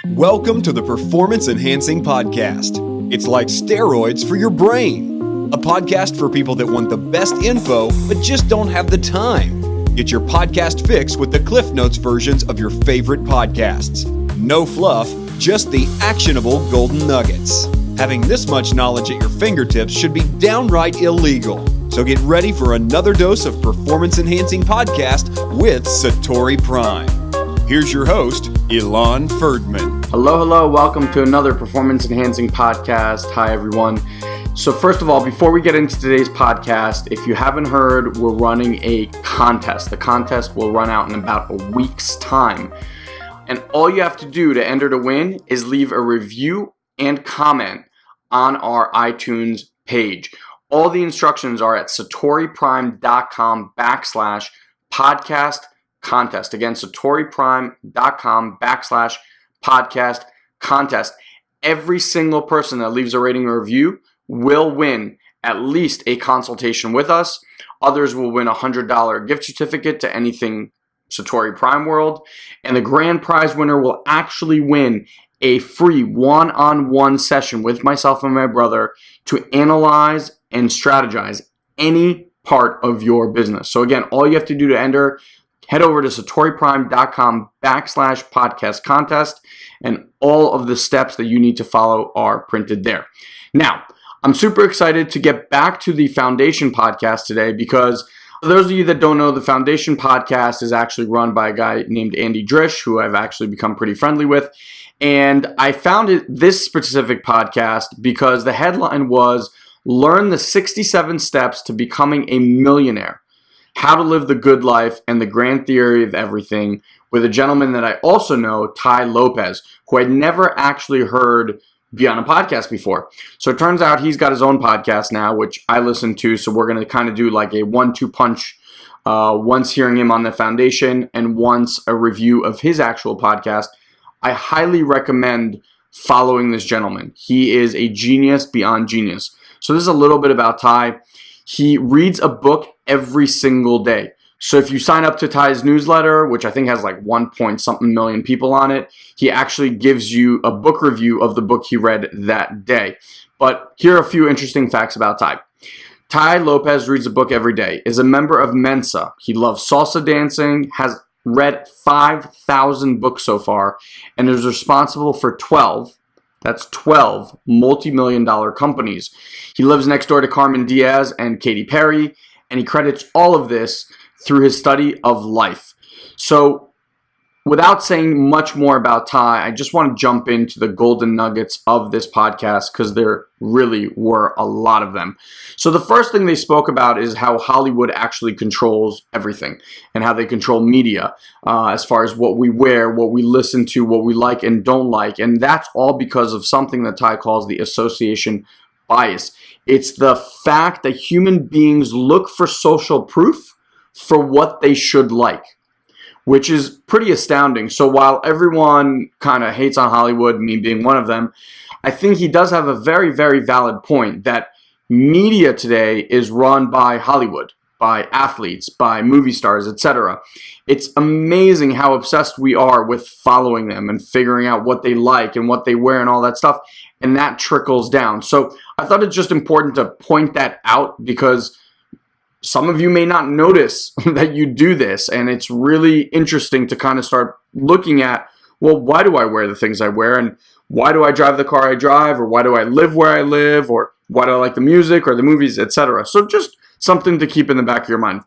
Welcome to the Performance Enhancing Podcast. It's like steroids for your brain. A podcast for people that want the best info, but just don't have the time. Get your podcast fix with the Cliff Notes versions of your favorite podcasts. No fluff, just the actionable golden nuggets. Having this much knowledge at your fingertips should be downright illegal. So get ready for another dose of Performance Enhancing Podcast with Satori Prime. Here's your host, Ilan Ferdman. Hello. Welcome to another Performance Enhancing Podcast. Hi, everyone. So first of all, before we get into today's podcast, if you haven't heard, we're running a contest. The contest will run out in about a week's time. And all you have to do to enter to win is leave a review and comment on our iTunes page. All the instructions are at satoriprime.com/podcast contest. Again, satoriprime.com/podcast contest. Every single person that leaves a rating or review will win at least a consultation with us. Others will win a $100 gift certificate to anything Satori Prime World. And the grand prize winner will actually win a free one-on-one session with myself and my brother to analyze and strategize any part of your business. So again, all you have to do to enter, head over to satoriprime.com/podcast contest, and all of the steps that you need to follow are printed there. Now, I'm super excited to get back to the Foundation podcast today because for those of you that don't know, the Foundation podcast is actually run by a guy named Andy Drish, who I've actually become pretty friendly with. And I found this specific podcast because the headline was, Learn the 67 Steps to Becoming a Millionaire. How to Live the Good Life and the Grand Theory of Everything, with a gentleman that I also know, Tai Lopez, who I'd never actually heard be on a podcast before. So it turns out he's got his own podcast now, which I listen to. So we're going to kind of do like a 1-2 punch, once hearing him on the Foundation and once a review of his actual podcast. I highly recommend following this gentleman. He is a genius beyond genius. So this is a little bit about Tai. He reads a book every single day. So if you sign up to Tai's newsletter, which I think has like 1-point-something million people on it, he actually gives you a book review of the book he read that day. But here are a few interesting facts about Tai. Tai Lopez reads a book every day, is a member of Mensa. He loves salsa dancing, has read 5,000 books so far, and is responsible for 12 multi-million-dollar companies. He lives next door to Carmen Diaz and Katy Perry, and he credits all of this through his study of life. So without saying much more about Tai, I just want to jump into the golden nuggets of this podcast because there really were a lot of them. So the first thing they spoke about is how Hollywood actually controls everything and how they control media as far as what we wear, what we listen to, what we like and don't like. And that's all because of something that Tai calls the association bias. It's the fact that human beings look for social proof for what they should like, which is pretty astounding. So while everyone kind of hates on Hollywood, me being one of them, I think he does have a very, very valid point that media today is run by Hollywood, by athletes, by movie stars, etc. It's amazing how obsessed we are with following them and figuring out what they like and what they wear and all that stuff, and that trickles down. So I thought it's just important to point that out because some of you may not notice that you do this, and it's really interesting to kind of start looking at, well, why do I wear the things I wear, and why do I drive the car I drive, or why do I live where I live, or why do I like the music or the movies, etc. So just something to keep in the back of your mind.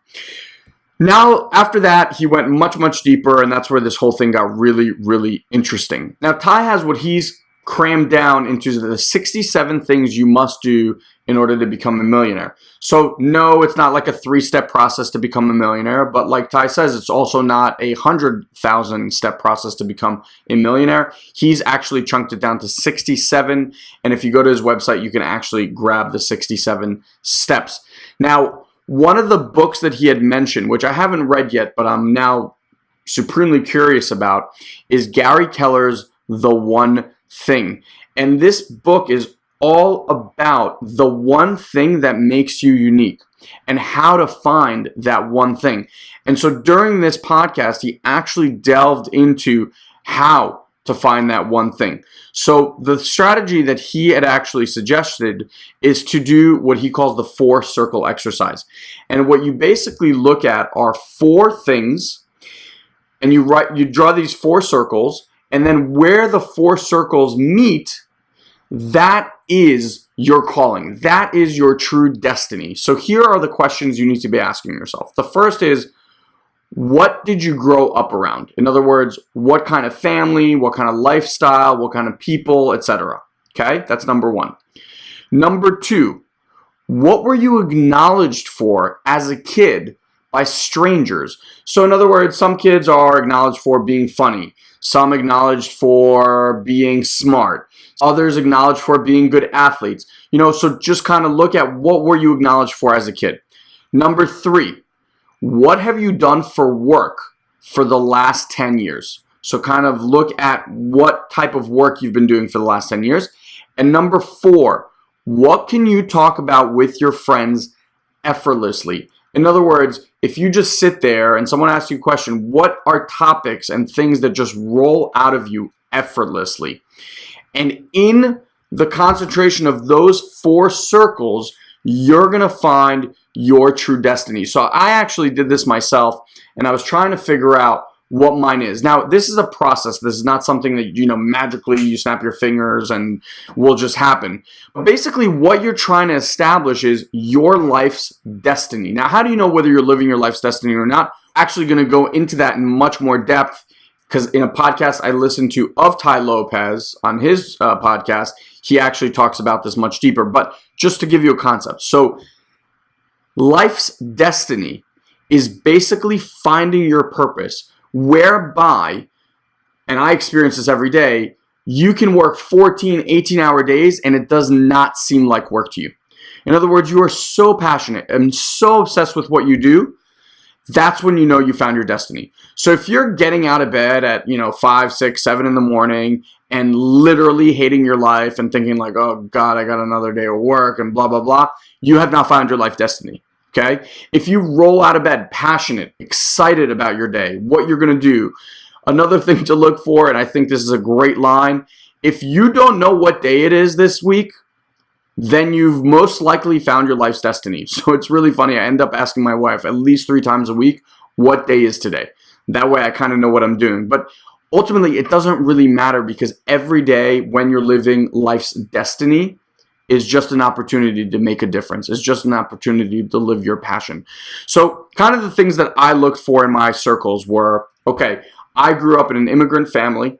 Now, after that, he went much, much deeper, and that's where this whole thing got really, really interesting. Now, Tai has what he's crammed down into the 67 things you must do in order to become a millionaire. So no, it's not like a 3-step process to become a millionaire, but like Tai says, it's also not a 100,000-step process to become a millionaire. He's actually chunked it down to 67, and if you go to his website, you can actually grab the 67 steps. Now, one of the books that he had mentioned, which I haven't read yet, but I'm now supremely curious about, is Gary Keller's The One Thing. And this book is all about the one thing that makes you unique and how to find that one thing. And so during this podcast, he actually delved into how to find that one thing. So the strategy that he had actually suggested is to do what he calls the 4-circle exercise. And what you basically look at are 4 things, and you draw these 4 circles, and then where the 4 circles meet, that is your calling. That is your true destiny. So here are the questions you need to be asking yourself. The first is, what did you grow up around? In other words, what kind of family, what kind of lifestyle, what kind of people, etc. Okay, that's number 1. Number 2, what were you acknowledged for as a kid by strangers? So in other words, some kids are acknowledged for being funny, some acknowledged for being smart, others acknowledged for being good athletes. So just kind of look at what were you acknowledged for as a kid. Number 3, what have you done for work for the last 10 years? So kind of look at what type of work you've been doing for the last 10 years. And number 4, what can you talk about with your friends effortlessly? In other words, if you just sit there and someone asks you a question, what are topics and things that just roll out of you effortlessly? And in the concentration of those 4 circles, you're going to find your true destiny. So I actually did this myself, and I was trying to figure out what mine is. Now, this is a process. This is not something that, magically you snap your fingers and will just happen. But basically, what you're trying to establish is your life's destiny. Now, how do you know whether you're living your life's destiny or not? Actually going to go into that in much more depth, because in a podcast I listened to of Tai Lopez on his podcast, he actually talks about this much deeper. But just to give you a concept. So life's destiny is basically finding your purpose, whereby, and I experience this every day, you can work 14, 18-hour days and it does not seem like work to you. In other words, you are so passionate and so obsessed with what you do, that's when you know you found your destiny. So if you're getting out of bed at 5, 6, 7 in the morning and literally hating your life and thinking like, oh God, I got another day of work and blah, blah, blah, you have not found your life destiny. Okay? If you roll out of bed passionate, excited about your day, what you're going to do, another thing to look for, and I think this is a great line, if you don't know what day it is this week, then you've most likely found your life's destiny. So it's really funny. I end up asking my wife at least 3 times a week, what day is today? That way I kind of know what I'm doing. But ultimately, it doesn't really matter, because every day when you're living life's destiny is just an opportunity to make a difference. It's just an opportunity to live your passion. So kind of the things that I looked for in my circles were, okay, I grew up in an immigrant family,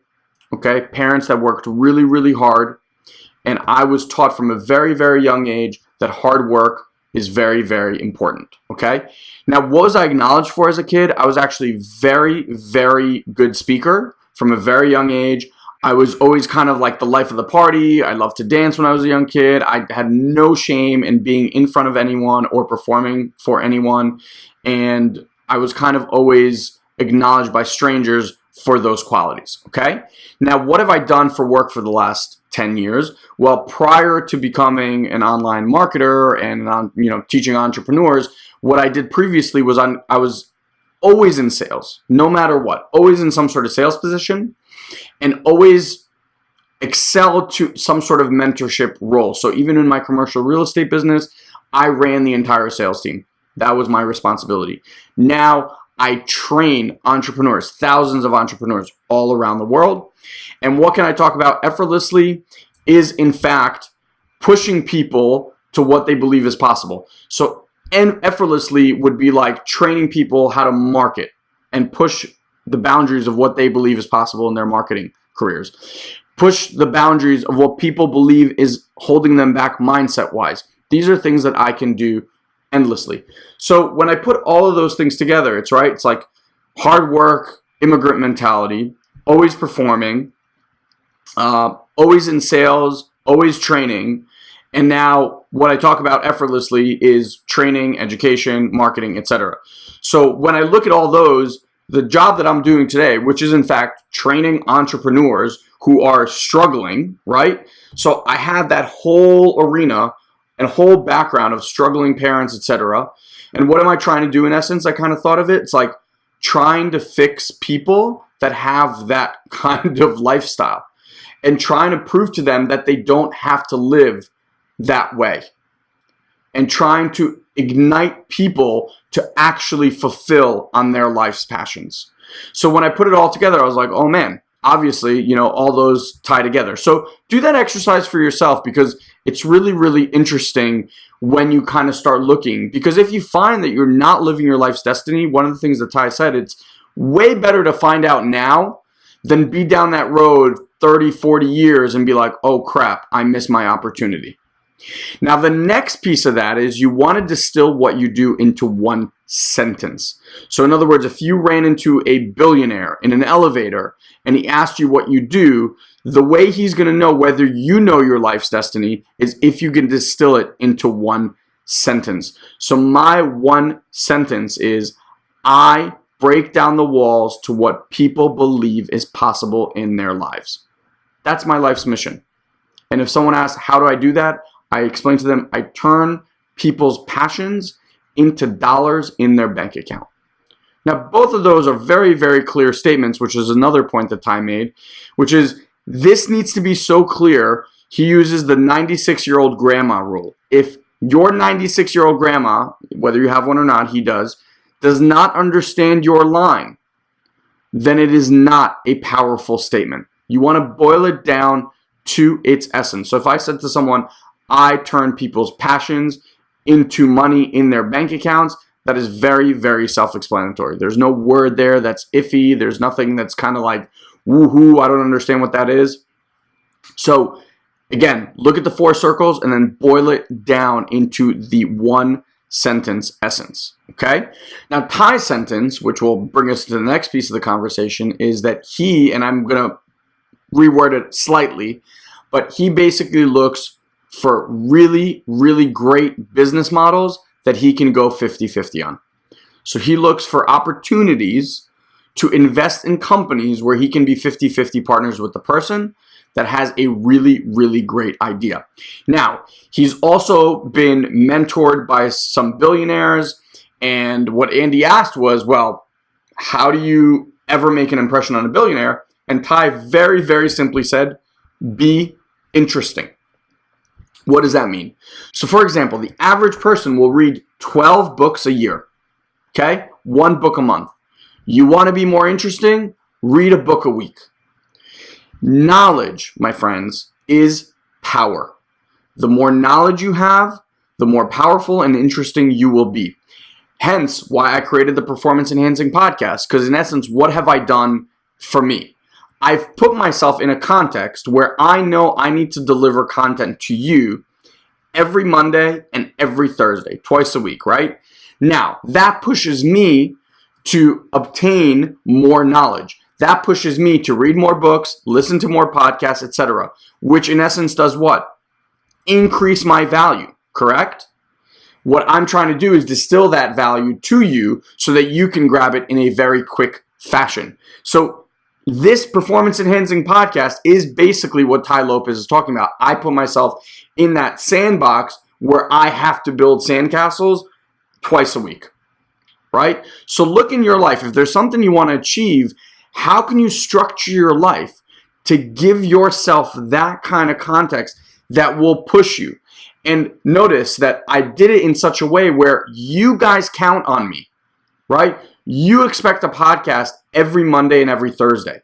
okay, parents that worked really, really hard. And I was taught from a very, very young age that hard work is very, very important, okay? Now, what was I acknowledged for as a kid? I was actually very, very good speaker from a very young age. I was always kind of like the life of the party. I loved to dance when I was a young kid. I had no shame in being in front of anyone or performing for anyone. And I was kind of always acknowledged by strangers for those qualities, okay? Now, what have I done for work for the last 10 years? Well, prior to becoming an online marketer and teaching entrepreneurs, what I did previously was I was always in sales, no matter what, always in some sort of sales position, and always excel to some sort of mentorship role. So even in my commercial real estate business, I ran the entire sales team. That was my responsibility. Now I train entrepreneurs, thousands of entrepreneurs all around the world. And what can I talk about effortlessly is, in fact, pushing people to what they believe is possible. So, and effortlessly would be like training people how to market and push the boundaries of what they believe is possible in their marketing careers. Push the boundaries of what people believe is holding them back mindset-wise. These are things that I can do endlessly. So when I put all of those things together, it's like hard work, immigrant mentality, always performing, always in sales, always training. And now what I talk about effortlessly is training, education, marketing, etc. So when I look at all those, the job that I'm doing today, which is in fact training entrepreneurs who are struggling, right? So I have that whole arena and whole background of struggling parents, etc. And what am I trying to do in essence? I kind of thought of it. It's like trying to fix people that have that kind of lifestyle and trying to prove to them that they don't have to live that way, and trying to ignite people to actually fulfill on their life's passions. So when I put it all together, I was like, oh man, obviously, all those tie together. So do that exercise for yourself, because it's really, really interesting when you kind of start looking. Because if you find that you're not living your life's destiny, one of the things that Tai said, it's way better to find out now than be down that road 30, 40 years and be like, oh crap, I missed my opportunity. Now, the next piece of that is you want to distill what you do into one sentence. So in other words, if you ran into a billionaire in an elevator and he asked you what you do, the way he's going to know whether you know your life's destiny is if you can distill it into one sentence. So my one sentence is, I break down the walls to what people believe is possible in their lives. That's my life's mission. And if someone asks, how do I do that? I explain to them, I turn people's passions into dollars in their bank account. Now, both of those are very, very clear statements, which is another point that Tai made, which is this needs to be so clear. He uses the 96-year-old grandma rule. If your 96-year-old grandma, whether you have one or not, he does not understand your line, then it is not a powerful statement. You want to boil it down to its essence. So if I said to someone, I turn people's passions into money in their bank accounts, that is very, very self-explanatory. There's no word there that's iffy. There's nothing that's kind of like, woohoo, I don't understand what that is. So again, look at the 4 circles and then boil it down into the one sentence essence. Okay? Now, Tai's sentence, which will bring us to the next piece of the conversation, is that he, and I'm going to reword it slightly, but he basically looks for really, really great business models that he can go 50-50 on. So he looks for opportunities to invest in companies where he can be 50-50 partners with the person that has a really, really great idea. Now, he's also been mentored by some billionaires, and what Andy asked was, well, how do you ever make an impression on a billionaire? And Tai very, very simply said, be interesting. What does that mean? So for example, the average person will read 12 books a year, okay? 1 book a month. You want to be more interesting? Read a book a week. Knowledge, my friends, is power. The more knowledge you have, the more powerful and interesting you will be. Hence why I created the Performance Enhancing Podcast, because in essence, what have I done for me? I've put myself in a context where I know I need to deliver content to you every Monday and every Thursday, twice a week, right? Now, that pushes me to obtain more knowledge. That pushes me to read more books, listen to more podcasts, etc., which in essence does what? Increase my value, correct? What I'm trying to do is distill that value to you so that you can grab it in a very quick fashion. So this Performance Enhancing Podcast is basically what Tai Lopez is talking about. I put myself in that sandbox where I have to build sandcastles twice a week, right? So look in your life. If there's something you want to achieve, how can you structure your life to give yourself that kind of context that will push you? And notice that I did it in such a way where you guys count on me, right? You expect a podcast every Monday and every Thursday.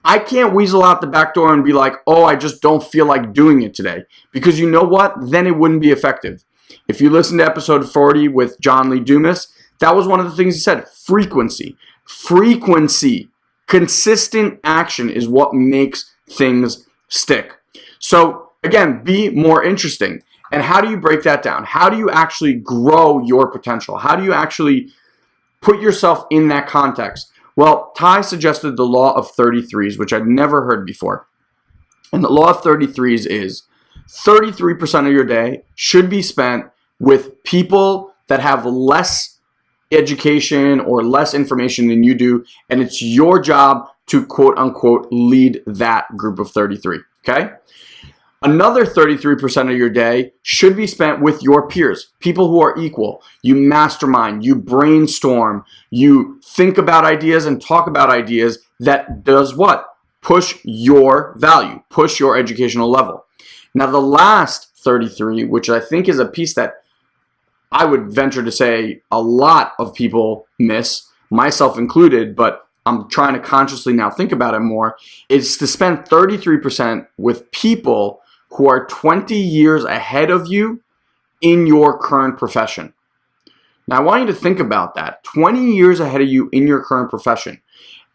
I can't weasel out the back door and be like, oh, I just don't feel like doing it today. Because you know what? Then it wouldn't be effective. If you listen to episode 40 with John Lee Dumas, that was one of the things he said. Frequency. Frequency. Consistent action is what makes things stick. So again, be more interesting. And how do you break that down? How do you actually grow your potential? How do you actually put yourself in that context? Well, Tai suggested the law of 33s, which I'd never heard before. And the law of 33s is 33% of your day should be spent with people that have less education or less information than you do, and it's your job to quote unquote lead that group of 33, okay? Another 33% of your day should be spent with your peers, people who are equal. You mastermind, you brainstorm, you think about ideas and talk about ideas that does what? Push your value, push your educational level. Now, the last 33, which I think is a piece that I would venture to say a lot of people miss, myself included, but I'm trying to consciously now think about it more, is to spend 33% with people who are 20 years ahead of you in your current profession. Now, I want you to think about that. 20 years ahead of you in your current profession.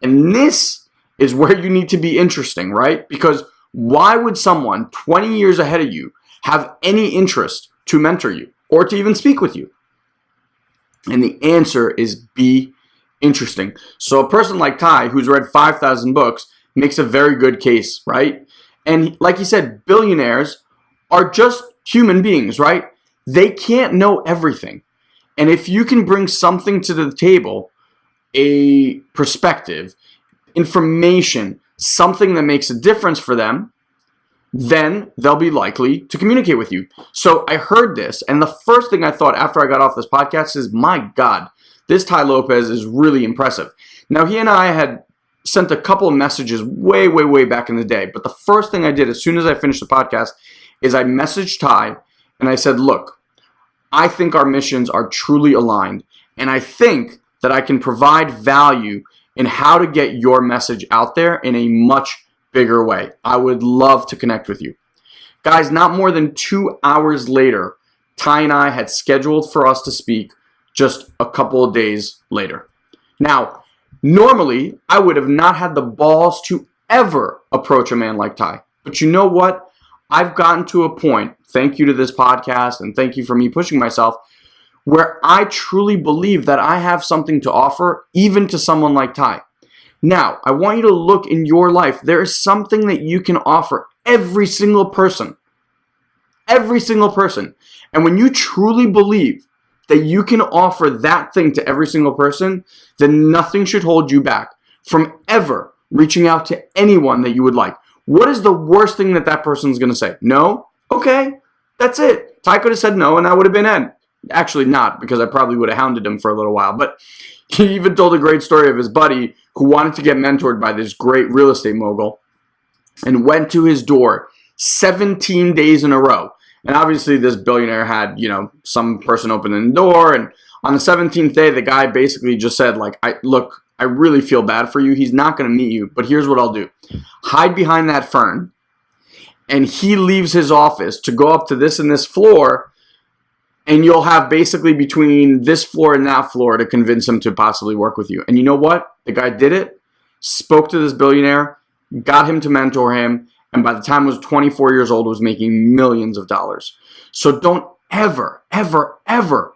And this is where you need to be interesting, right? Because why would someone 20 years ahead of you have any interest to mentor you or to even speak with you? And the answer is be interesting. So a person like Tai, who's read 5,000 books, makes a very good case, right? And like he said, billionaires are just human beings, right? They can't know everything. And if you can bring something to the table, a perspective, information, something that makes a difference for them, then they'll be likely to communicate with you. So I heard this, and the first thing I thought after I got off this podcast is, my God, this Tai Lopez is really impressive. Now, he and I had sent a couple of messages way, way, way back in the day. But the first thing I did as soon as I finished the podcast is I messaged Tai and I said, look, I think our missions are truly aligned. And I think that I can provide value in how to get your message out there in a much bigger way. I would love to connect with you. Guys, not more than 2 hours later, Tai and I had scheduled for us to speak just a couple of days later. Now, normally, I would have not had the balls to ever approach a man like Tai. But you know what? I've gotten to a point, thank you to this podcast and thank you for me pushing myself, where I truly believe that I have something to offer even to someone like Tai. Now, I want you to look in your life. There is something that you can offer every single person. Every single person. And when you truly believe that you can offer that thing to every single person, then nothing should hold you back from ever reaching out to anyone that you would like. What is the worst thing that that person's going to say? No? Okay, that's it. Tai could have said no, and that would have been it. Actually not, because I probably would have hounded him for a little while. But he even told a great story of his buddy who wanted to get mentored by this great real estate mogul and went to his door 17 days in a row. And obviously this billionaire had, some person opening the door. And on the 17th day, the guy basically just said, I really feel bad for you. He's not going to meet you, but here's what I'll do. Hide behind that fern. And he leaves his office to go up to this and this floor. And you'll have basically between this floor and that floor to convince him to possibly work with you. And you know what? The guy did it, spoke to this billionaire, got him to mentor him. And by the time he was 24 years old, was making millions of dollars. So don't ever, ever, ever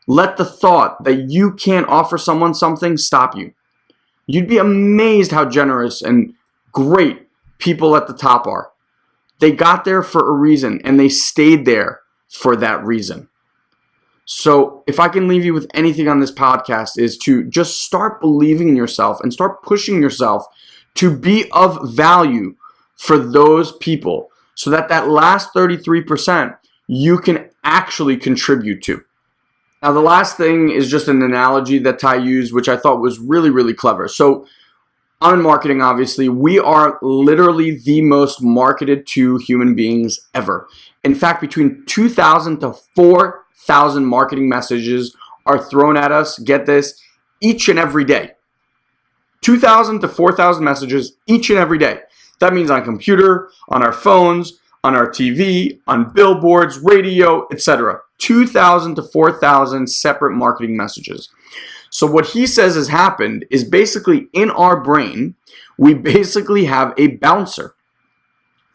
let the thought that you can't offer someone something stop you. You'd be amazed how generous and great people at the top are. They got there for a reason, and they stayed there for that reason. So if I can leave you with anything on this podcast is to just start believing in yourself and start pushing yourself to be of value for those people so that that last 33% you can actually contribute to. Now, the last thing is just an analogy that Tai used, which I thought was really, really clever. So on marketing, obviously, we are literally the most marketed to human beings ever. In fact, between 2,000 to 4,000 marketing messages are thrown at us, get this, each and every day. 2,000 to 4,000 messages each and every day. That means on computer, on our phones, on our TV, on billboards, radio, etc. 2,000 to 4,000 separate marketing messages. So what he says has happened is basically in our brain, we basically have a bouncer.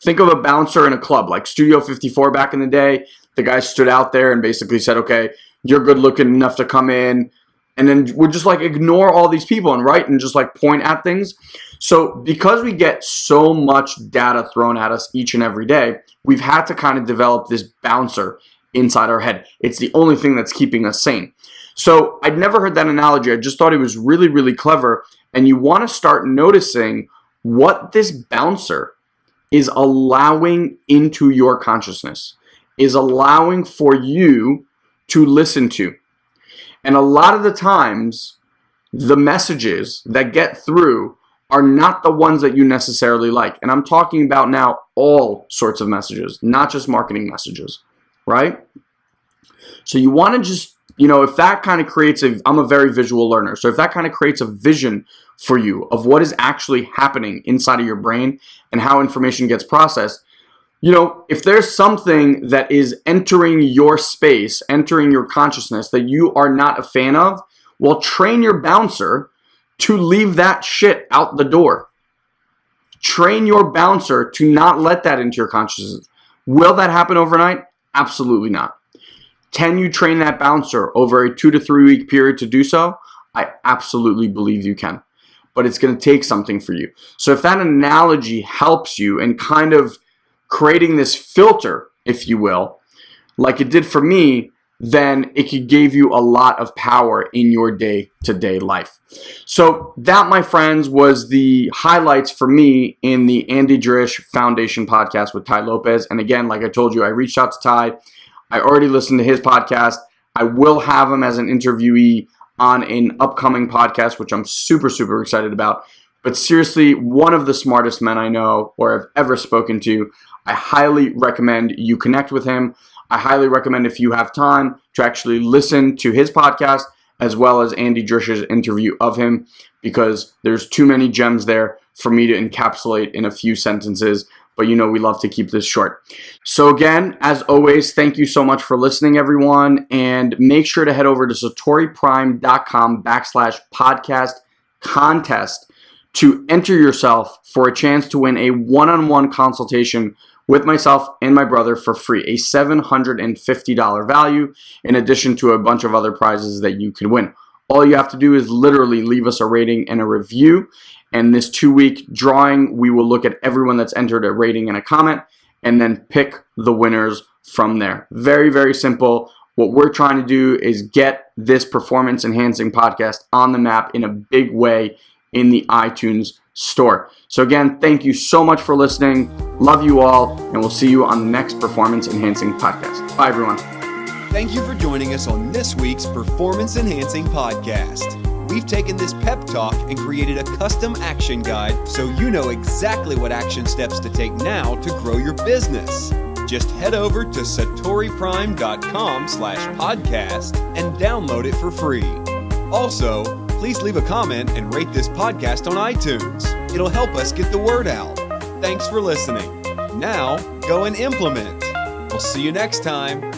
Think of a bouncer in a club like Studio 54 back in the day. The guy stood out there and basically said, okay, you're good looking enough to come in. And then we'd just ignore all these people and just point at things. So because we get so much data thrown at us each and every day, we've had to kind of develop this bouncer inside our head. It's the only thing that's keeping us sane. So I'd never heard that analogy. I just thought it was really, really clever. And you want to start noticing what this bouncer is allowing into your consciousness, is allowing for you to listen to. And a lot of the times, the messages that get through are not the ones that you necessarily like. And I'm talking about now all sorts of messages, not just marketing messages, right? So you want to just, if that kind of creates I'm a very visual learner. So if that kind of creates a vision for you of what is actually happening inside of your brain and how information gets processed, if there's something that is entering your space, entering your consciousness that you are not a fan of, well, train your bouncer to leave that shit out the door. Train your bouncer to not let that into your consciousness. Will that happen overnight? Absolutely not. Can you train that bouncer over a 2 to 3 week period to do so? I absolutely believe you can. But it's going to take something for you. So if that analogy helps you in kind of creating this filter, if you will, like it did for me, then it could give you a lot of power in your day-to-day life. So that, my friends, was the highlights for me in the Andy Drish Foundation podcast with Tai Lopez. And again, like I told you, I reached out to Tai. I already listened to his podcast. I will have him as an interviewee on an upcoming podcast, which I'm super, super excited about. But seriously, one of the smartest men I know or have ever spoken to. I highly recommend you connect with him. I highly recommend, if you have time, to actually listen to his podcast as well as Andy Drish's interview of him, because there's too many gems there for me to encapsulate in a few sentences. But we love to keep this short. So again, as always, thank you so much for listening, everyone. And make sure to head over to satoriprime.com/podcast contest to enter yourself for a chance to win a one-on-one consultation with myself and my brother for free, a $750 value, in addition to a bunch of other prizes that you can win. All you have to do is literally leave us a rating and a review. And this 2-week drawing, we will look at everyone that's entered a rating and a comment and then pick the winners from there. Very, very simple. What we're trying to do is get this performance enhancing podcast on the map in a big way in the iTunes store. So again, thank you so much for listening. Love you all, and we'll see you on the next performance enhancing podcast. Bye, everyone. Thank you for joining us on this week's Performance Enhancing Podcast. We've taken this pep talk and created a custom action guide so you know exactly what action steps to take now to grow your business. Just head over to satoriprime.com/podcast and download it for free. Also, please leave a comment and rate this podcast on iTunes. It'll help us get the word out. Thanks for listening. Now, go and implement. We'll see you next time.